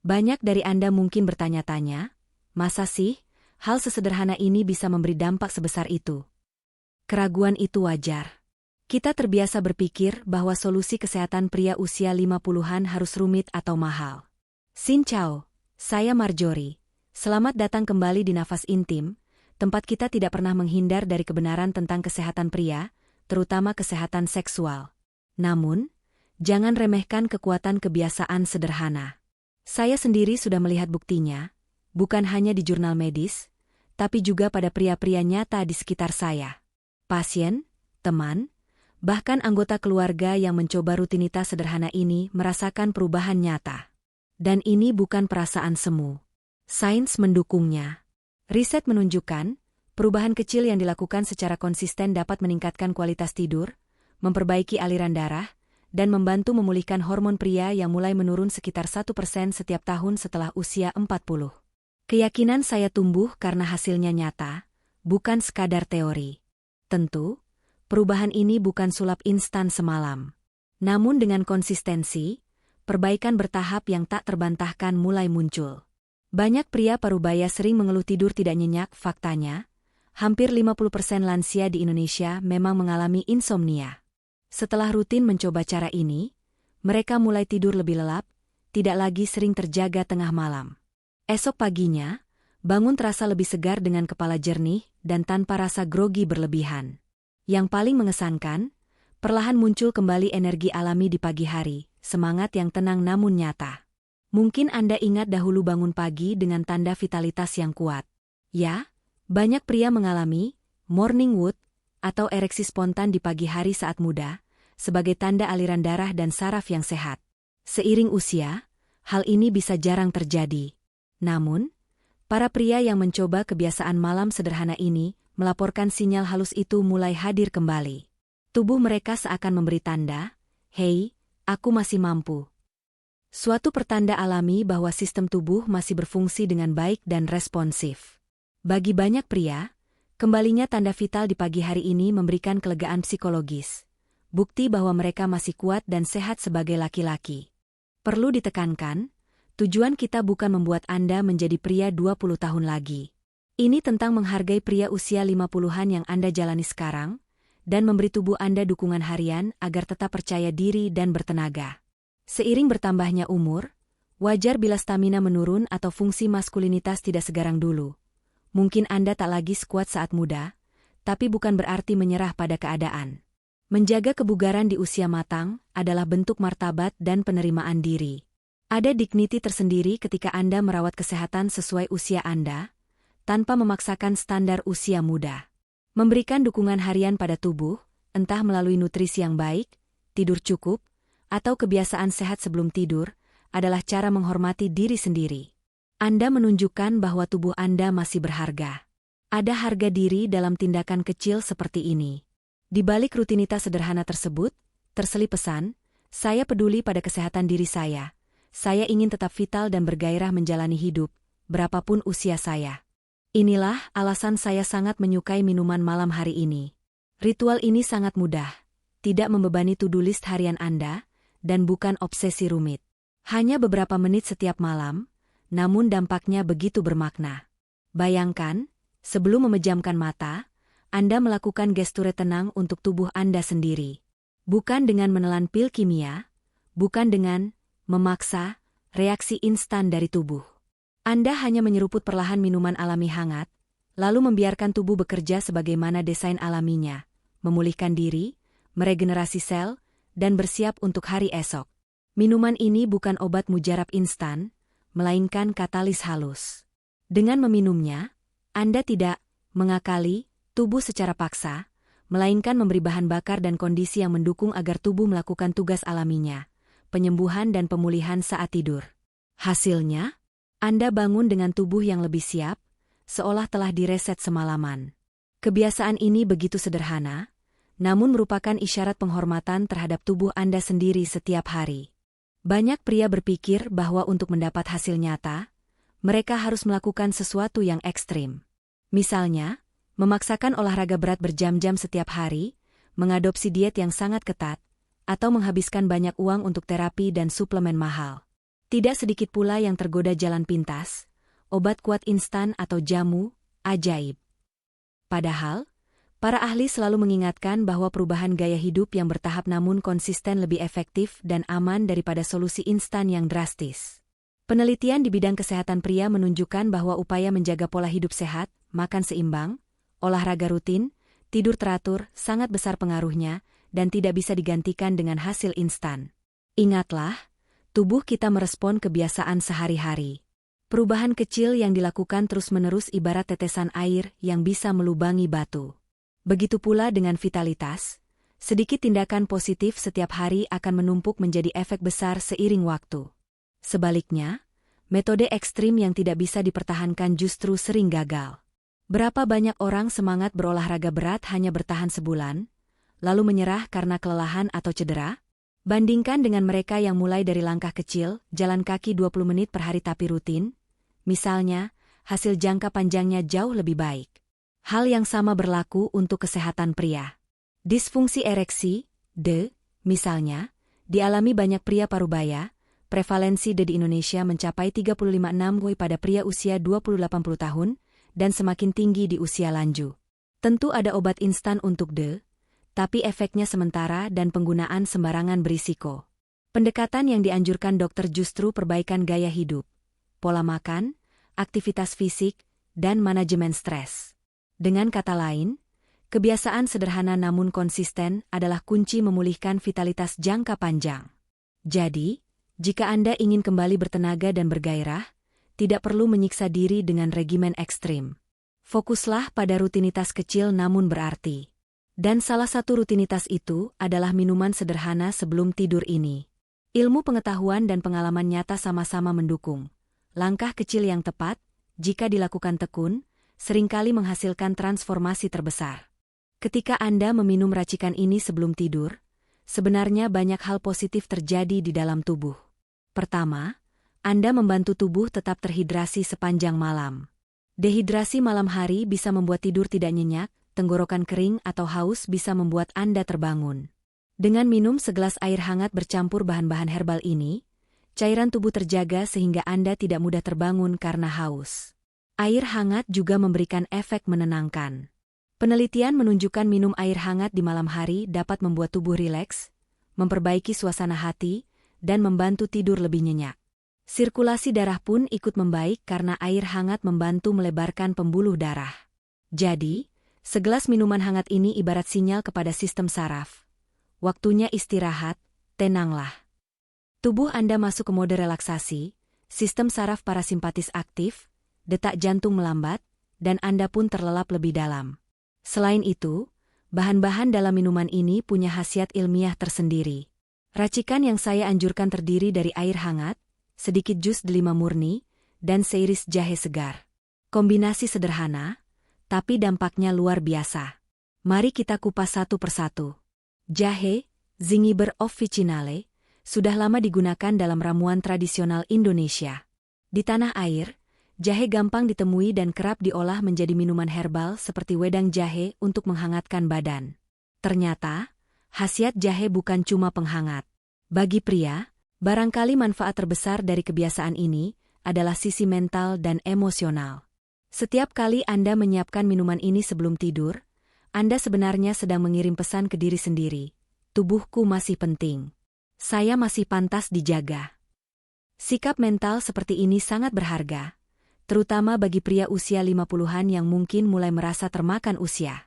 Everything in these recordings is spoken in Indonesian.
Banyak dari Anda mungkin bertanya-tanya, masa sih hal sesederhana ini bisa memberi dampak sebesar itu? Keraguan itu wajar. Kita terbiasa berpikir bahwa solusi kesehatan pria usia 50-an harus rumit atau mahal. Xin chào, saya Marjorie. Selamat datang kembali di Nafas Intim, tempat kita tidak pernah menghindar dari kebenaran tentang kesehatan pria, terutama kesehatan seksual. Namun, jangan remehkan kekuatan kebiasaan sederhana. Saya sendiri sudah melihat buktinya, bukan hanya di jurnal medis, tapi juga pada pria-pria nyata di sekitar saya. Pasien, teman, bahkan anggota keluarga yang mencoba rutinitas sederhana ini merasakan perubahan nyata. Dan ini bukan perasaan semu. Sains mendukungnya. Riset menunjukkan, perubahan kecil yang dilakukan secara konsisten dapat meningkatkan kualitas tidur, memperbaiki aliran darah, dan membantu memulihkan hormon pria yang mulai menurun sekitar 1% setiap tahun setelah usia 40. Keyakinan saya tumbuh karena hasilnya nyata, bukan sekadar teori. Tentu, perubahan ini bukan sulap instan semalam. Namun dengan konsistensi, perbaikan bertahap yang tak terbantahkan mulai muncul. Banyak pria parubaya sering mengeluh tidur tidak nyenyak. Faktanya, hampir 50% lansia di Indonesia memang mengalami insomnia. Setelah rutin mencoba cara ini, mereka mulai tidur lebih lelap, tidak lagi sering terjaga tengah malam. Esok paginya, bangun terasa lebih segar dengan kepala jernih dan tanpa rasa grogi berlebihan. Yang paling mengesankan, perlahan muncul kembali energi alami di pagi hari, semangat yang tenang namun nyata. Mungkin Anda ingat dahulu bangun pagi dengan tanda vitalitas yang kuat. Ya, banyak pria mengalami morning wood atau ereksi spontan di pagi hari saat muda, sebagai tanda aliran darah dan saraf yang sehat. Seiring usia, hal ini bisa jarang terjadi. Namun, para pria yang mencoba kebiasaan malam sederhana ini melaporkan sinyal halus itu mulai hadir kembali. Tubuh mereka seakan memberi tanda, "Hei, aku masih mampu." Suatu pertanda alami bahwa sistem tubuh masih berfungsi dengan baik dan responsif. Bagi banyak pria, kembalinya tanda vital di pagi hari ini memberikan kelegaan psikologis. Bukti bahwa mereka masih kuat dan sehat sebagai laki-laki. Perlu ditekankan, tujuan kita bukan membuat Anda menjadi pria 20 tahun lagi. Ini tentang menghargai pria usia 50-an yang Anda jalani sekarang, dan memberi tubuh Anda dukungan harian agar tetap percaya diri dan bertenaga. Seiring bertambahnya umur, wajar bila stamina menurun atau fungsi maskulinitas tidak segarang dulu. Mungkin Anda tak lagi sekuat saat muda, tapi bukan berarti menyerah pada keadaan. Menjaga kebugaran di usia matang adalah bentuk martabat dan penerimaan diri. Ada dignity tersendiri ketika Anda merawat kesehatan sesuai usia Anda, tanpa memaksakan standar usia muda. Memberikan dukungan harian pada tubuh, entah melalui nutrisi yang baik, tidur cukup, atau kebiasaan sehat sebelum tidur, adalah cara menghormati diri sendiri. Anda menunjukkan bahwa tubuh Anda masih berharga. Ada harga diri dalam tindakan kecil seperti ini. Di balik rutinitas sederhana tersebut, terselip pesan, saya peduli pada kesehatan diri saya. Saya ingin tetap vital dan bergairah menjalani hidup, berapapun usia saya. Inilah alasan saya sangat menyukai minuman malam hari ini. Ritual ini sangat mudah, tidak membebani to-do list harian Anda, dan bukan obsesi rumit. Hanya beberapa menit setiap malam, namun dampaknya begitu bermakna. Bayangkan, sebelum memejamkan mata, Anda melakukan gesture tenang untuk tubuh Anda sendiri. Bukan dengan menelan pil kimia, bukan dengan memaksa reaksi instan dari tubuh. Anda hanya menyeruput perlahan minuman alami hangat, lalu membiarkan tubuh bekerja sebagaimana desain alaminya, memulihkan diri, meregenerasi sel, dan bersiap untuk hari esok. Minuman ini bukan obat mujarab instan, melainkan katalis halus. Dengan meminumnya, Anda tidak mengakali tubuh secara paksa, melainkan memberi bahan bakar dan kondisi yang mendukung agar tubuh melakukan tugas alaminya, penyembuhan dan pemulihan saat tidur. Hasilnya, Anda bangun dengan tubuh yang lebih siap, seolah telah direset semalaman. Kebiasaan ini begitu sederhana, namun merupakan isyarat penghormatan terhadap tubuh Anda sendiri setiap hari. Banyak pria berpikir bahwa untuk mendapat hasil nyata, mereka harus melakukan sesuatu yang ekstrim. Misalnya, memaksakan olahraga berat berjam-jam setiap hari, mengadopsi diet yang sangat ketat, atau menghabiskan banyak uang untuk terapi dan suplemen mahal. Tidak sedikit pula yang tergoda jalan pintas, obat kuat instan atau jamu ajaib. Padahal, para ahli selalu mengingatkan bahwa perubahan gaya hidup yang bertahap namun konsisten lebih efektif dan aman daripada solusi instan yang drastis. Penelitian di bidang kesehatan pria menunjukkan bahwa upaya menjaga pola hidup sehat, makan seimbang, olahraga rutin, tidur teratur sangat besar pengaruhnya dan tidak bisa digantikan dengan hasil instan. Ingatlah, tubuh kita merespon kebiasaan sehari-hari. Perubahan kecil yang dilakukan terus-menerus ibarat tetesan air yang bisa melubangi batu. Begitu pula dengan vitalitas, sedikit tindakan positif setiap hari akan menumpuk menjadi efek besar seiring waktu. Sebaliknya, metode ekstrim yang tidak bisa dipertahankan justru sering gagal. Berapa banyak orang semangat berolahraga berat hanya bertahan sebulan, lalu menyerah karena kelelahan atau cedera? Bandingkan dengan mereka yang mulai dari langkah kecil, jalan kaki 20 menit per hari tapi rutin, misalnya, hasil jangka panjangnya jauh lebih baik. Hal yang sama berlaku untuk kesehatan pria. Disfungsi ereksi, DE, misalnya, dialami banyak pria parubaya, prevalensi DE di Indonesia mencapai 35,6% pada pria usia 20-80 tahun, dan semakin tinggi di usia lanjut. Tentu ada obat instan untuk DE, tapi efeknya sementara dan penggunaan sembarangan berisiko. Pendekatan yang dianjurkan dokter justru perbaikan gaya hidup, pola makan, aktivitas fisik, dan manajemen stres. Dengan kata lain, kebiasaan sederhana namun konsisten adalah kunci memulihkan vitalitas jangka panjang. Jadi, jika Anda ingin kembali bertenaga dan bergairah, tidak perlu menyiksa diri dengan regimen ekstrim. Fokuslah pada rutinitas kecil namun berarti. Dan salah satu rutinitas itu adalah minuman sederhana sebelum tidur ini. Ilmu pengetahuan dan pengalaman nyata sama-sama mendukung. Langkah kecil yang tepat, jika dilakukan tekun, seringkali menghasilkan transformasi terbesar. Ketika Anda meminum racikan ini sebelum tidur, sebenarnya banyak hal positif terjadi di dalam tubuh. Pertama, Anda membantu tubuh tetap terhidrasi sepanjang malam. Dehidrasi malam hari bisa membuat tidur tidak nyenyak, tenggorokan kering atau haus bisa membuat Anda terbangun. Dengan minum segelas air hangat bercampur bahan-bahan herbal ini, cairan tubuh terjaga sehingga Anda tidak mudah terbangun karena haus. Air hangat juga memberikan efek menenangkan. Penelitian menunjukkan minum air hangat di malam hari dapat membuat tubuh rileks, memperbaiki suasana hati, dan membantu tidur lebih nyenyak. Sirkulasi darah pun ikut membaik karena air hangat membantu melebarkan pembuluh darah. Jadi, segelas minuman hangat ini ibarat sinyal kepada sistem saraf. Waktunya istirahat, tenanglah. Tubuh Anda masuk ke mode relaksasi, sistem saraf parasimpatis aktif, detak jantung melambat, dan Anda pun terlelap lebih dalam. Selain itu, bahan-bahan dalam minuman ini punya khasiat ilmiah tersendiri. Racikan yang saya anjurkan terdiri dari air hangat, sedikit jus delima murni, dan seiris jahe segar. Kombinasi sederhana, tapi dampaknya luar biasa. Mari kita kupas satu persatu. Jahe, Zingiber officinale, sudah lama digunakan dalam ramuan tradisional Indonesia. Di tanah air, jahe gampang ditemui dan kerap diolah menjadi minuman herbal seperti wedang jahe untuk menghangatkan badan. Ternyata, khasiat jahe bukan cuma penghangat. Bagi pria, barangkali manfaat terbesar dari kebiasaan ini adalah sisi mental dan emosional. Setiap kali Anda menyiapkan minuman ini sebelum tidur, Anda sebenarnya sedang mengirim pesan ke diri sendiri. Tubuhku masih penting. Saya masih pantas dijaga. Sikap mental seperti ini sangat berharga, terutama bagi pria usia 50-an yang mungkin mulai merasa termakan usia.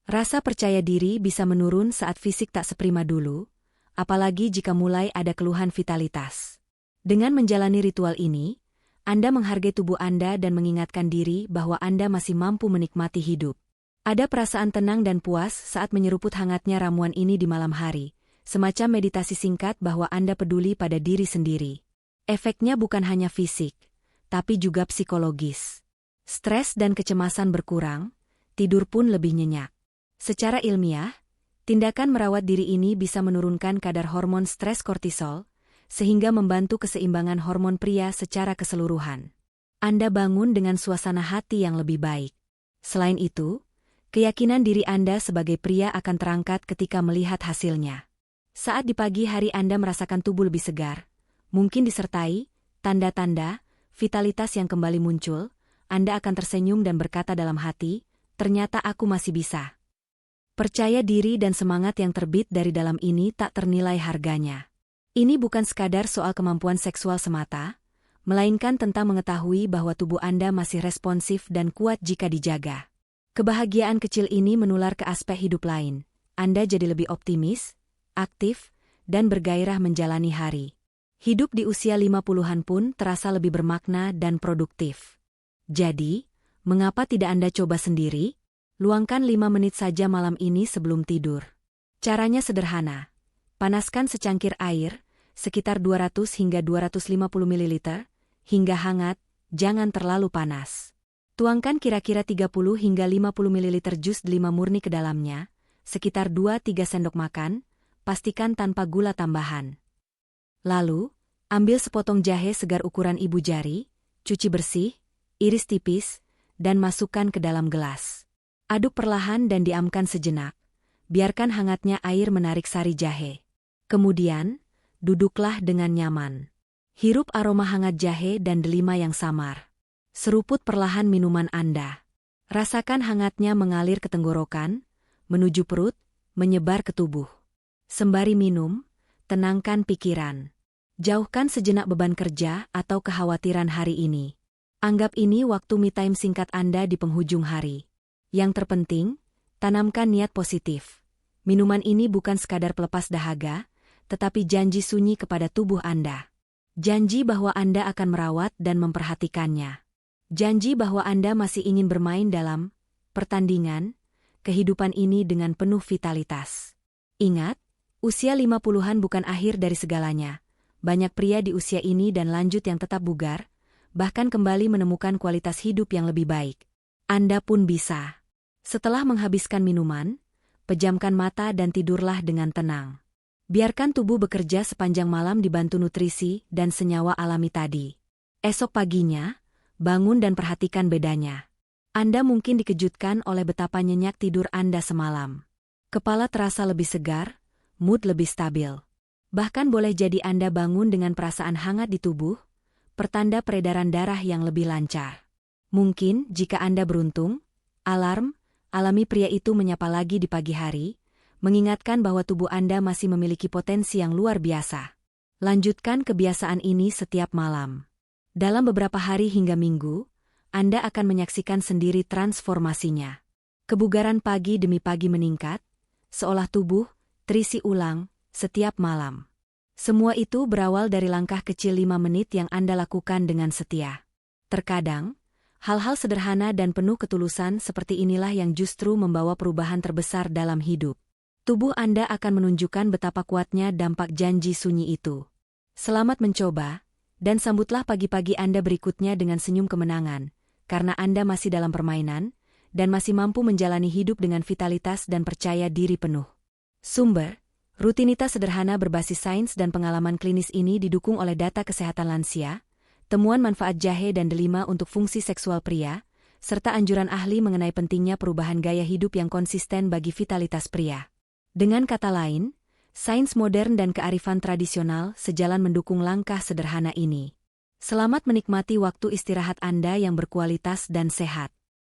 Rasa percaya diri bisa menurun saat fisik tak seprima dulu, apalagi jika mulai ada keluhan vitalitas. Dengan menjalani ritual ini, Anda menghargai tubuh Anda dan mengingatkan diri bahwa Anda masih mampu menikmati hidup. Ada perasaan tenang dan puas saat menyeruput hangatnya ramuan ini di malam hari, semacam meditasi singkat bahwa Anda peduli pada diri sendiri. Efeknya bukan hanya fisik, tapi juga psikologis. Stres dan kecemasan berkurang, tidur pun lebih nyenyak. Secara ilmiah, tindakan merawat diri ini bisa menurunkan kadar hormon stres kortisol, sehingga membantu keseimbangan hormon pria secara keseluruhan. Anda bangun dengan suasana hati yang lebih baik. Selain itu, keyakinan diri Anda sebagai pria akan terangkat ketika melihat hasilnya. Saat di pagi hari Anda merasakan tubuh lebih segar, mungkin disertai tanda-tanda vitalitas yang kembali muncul, Anda akan tersenyum dan berkata dalam hati, ternyata aku masih bisa. Percaya diri dan semangat yang terbit dari dalam ini tak ternilai harganya. Ini bukan sekadar soal kemampuan seksual semata, melainkan tentang mengetahui bahwa tubuh Anda masih responsif dan kuat jika dijaga. Kebahagiaan kecil ini menular ke aspek hidup lain. Anda jadi lebih optimis, aktif, dan bergairah menjalani hari. Hidup di usia 50-an pun terasa lebih bermakna dan produktif. Jadi, mengapa tidak Anda coba sendiri? Luangkan 5 menit saja malam ini sebelum tidur. Caranya sederhana. Panaskan secangkir air, sekitar 200 hingga 250 ml, hingga hangat, jangan terlalu panas. Tuangkan kira-kira 30 hingga 50 ml jus delima murni ke dalamnya, sekitar 2-3 sendok makan, pastikan tanpa gula tambahan. Lalu, ambil sepotong jahe segar ukuran ibu jari, cuci bersih, iris tipis, dan masukkan ke dalam gelas. Aduk perlahan dan diamkan sejenak. Biarkan hangatnya air menarik sari jahe. Kemudian, duduklah dengan nyaman. Hirup aroma hangat jahe dan delima yang samar. Seruput perlahan minuman Anda. Rasakan hangatnya mengalir ke tenggorokan, menuju perut, menyebar ke tubuh. Sembari minum, tenangkan pikiran. Jauhkan sejenak beban kerja atau kekhawatiran hari ini. Anggap ini waktu me time singkat Anda di penghujung hari. Yang terpenting, tanamkan niat positif. Minuman ini bukan sekadar pelepas dahaga, tetapi janji sunyi kepada tubuh Anda. Janji bahwa Anda akan merawat dan memperhatikannya. Janji bahwa Anda masih ingin bermain dalam pertandingan kehidupan ini dengan penuh vitalitas. Ingat, usia 50-an bukan akhir dari segalanya. Banyak pria di usia ini dan lanjut yang tetap bugar, bahkan kembali menemukan kualitas hidup yang lebih baik. Anda pun bisa. Setelah menghabiskan minuman, pejamkan mata dan tidurlah dengan tenang. Biarkan tubuh bekerja sepanjang malam dibantu nutrisi dan senyawa alami tadi. Esok paginya, bangun dan perhatikan bedanya. Anda mungkin dikejutkan oleh betapa nyenyak tidur Anda semalam. Kepala terasa lebih segar, mood lebih stabil. Bahkan boleh jadi Anda bangun dengan perasaan hangat di tubuh, pertanda peredaran darah yang lebih lancar. Mungkin, jika Anda beruntung, alarm alami pria itu menyapa lagi di pagi hari, mengingatkan bahwa tubuh Anda masih memiliki potensi yang luar biasa. Lanjutkan kebiasaan ini setiap malam. Dalam beberapa hari hingga minggu, Anda akan menyaksikan sendiri transformasinya. Kebugaran pagi demi pagi meningkat, seolah tubuh terisi ulang setiap malam. Semua itu berawal dari langkah kecil 5 menit yang Anda lakukan dengan setia. Terkadang, hal-hal sederhana dan penuh ketulusan seperti inilah yang justru membawa perubahan terbesar dalam hidup. Tubuh Anda akan menunjukkan betapa kuatnya dampak janji sunyi itu. Selamat mencoba, dan sambutlah pagi-pagi Anda berikutnya dengan senyum kemenangan, karena Anda masih dalam permainan, dan masih mampu menjalani hidup dengan vitalitas dan percaya diri penuh. Sumber: rutinitas sederhana berbasis sains dan pengalaman klinis ini didukung oleh data kesehatan lansia, temuan manfaat jahe dan delima untuk fungsi seksual pria, serta anjuran ahli mengenai pentingnya perubahan gaya hidup yang konsisten bagi vitalitas pria. Dengan kata lain, sains modern dan kearifan tradisional sejalan mendukung langkah sederhana ini. Selamat menikmati waktu istirahat Anda yang berkualitas dan sehat.